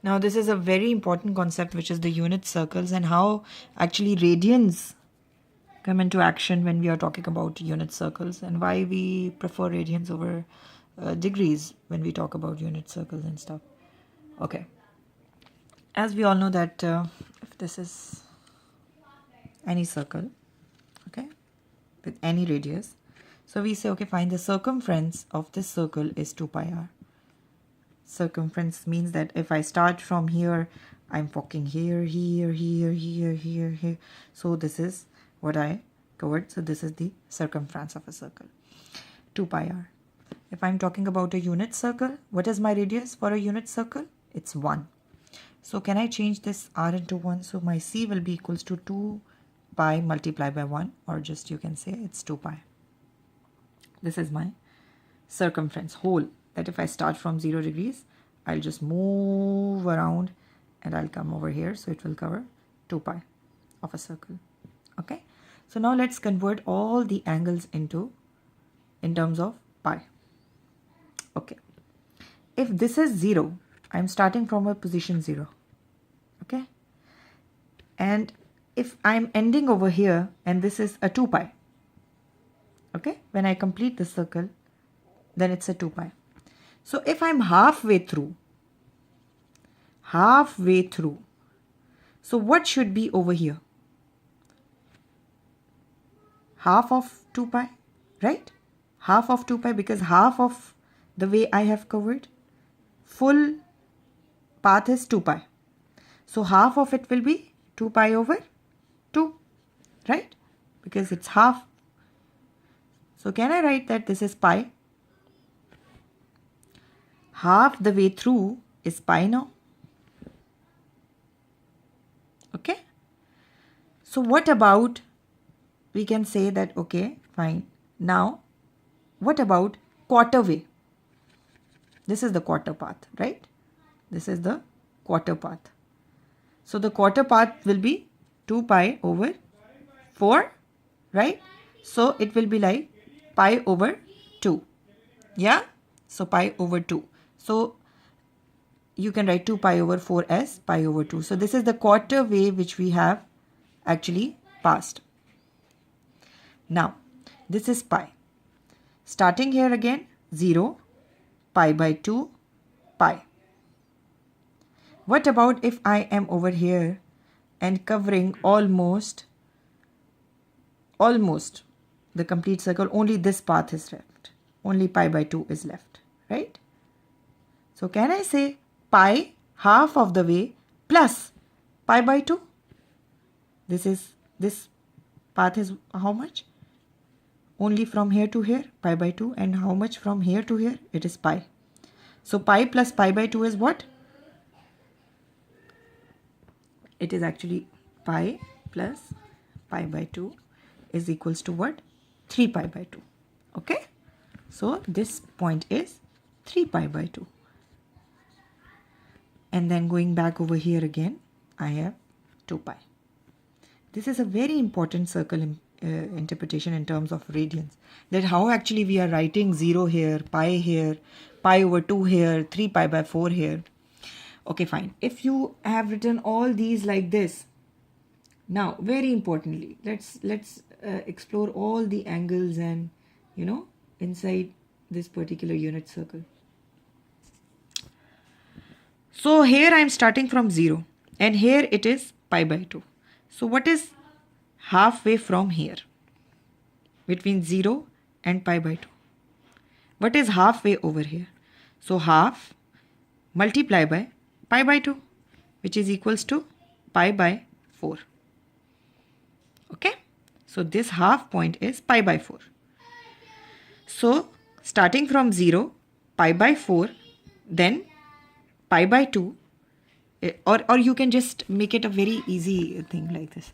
Now this is a very important concept, which is the unit circles and how actually radians come into action when we are talking about unit circles, and why we prefer radians over degrees when we talk about unit circles and stuff. Okay, as we all know that if this is any circle, okay, with any radius, so we say, okay, fine, the circumference of this circle is 2 pi r. Circumference means that if I start from here, I'm walking here, here, here, here, here, here. So this is what I covered. So this is the circumference of a circle, 2 pi r. If I'm talking about a unit circle, what is my radius for a unit circle? It's 1. So can I change this r into 1? So my c will be equals to 2 pi multiplied by 1, or just you can say it's 2 pi. This is my circumference whole, that if I start from 0 degrees, I'll just move around and I'll come over here. So it will cover 2 pi of a circle. Okay. So now let's convert all the angles in terms of pi. Okay. If this is 0, I'm starting from a position 0. Okay. And if I'm ending over here and this is a 2 pi. Okay. When I complete the circle, then it's a 2 pi. So if I'm halfway through, so what should be over here? Half of 2 pi, right? Half of 2 pi, because half of the way I have covered, full path is 2 pi. So half of it will be 2 pi over 2, right? Because it's half. So can I write that this is pi? Half the way through is pi now. Okay. So what about, we can say that, okay, fine. Now, what about quarter way? This is the quarter path, right? This is the quarter path. So the quarter path will be 2 pi over 4, right? So it will be like pi over 2. Yeah? So pi over 2. So you can write 2 pi over 4 as pi over 2. So this is the quarter way which we have actually passed. Now, this is pi. Starting here again, 0, pi by 2, pi. What about if I am over here and covering almost the complete circle, only this path is left. Only pi by 2 is left, right? So can I say pi half of the way plus pi by 2? This path is how much? Only from here to here, pi by 2. And how much from here to here? It is pi. So pi plus pi by 2 is what? It is actually pi plus pi by 2 is equals to what? 3 pi by 2. Okay. So this point is 3 pi by 2. And then going back over here again, I have 2 pi. This is a very important circle interpretation in terms of radians. That how actually we are writing 0 here, pi over 2 here, 3 pi by 4 here. Okay, fine. If you have written all these like this, now very importantly, let's explore all the angles and inside this particular unit circle. So here I am starting from 0 and here it is pi by 2. So what is halfway from here between 0 and pi by 2? What is halfway over here? So half multiply by pi by 2, which is equals to pi by 4. Okay. So this half point is pi by 4. So starting from 0, pi by 4, then pi by 2, or you can just make it a very easy thing like this.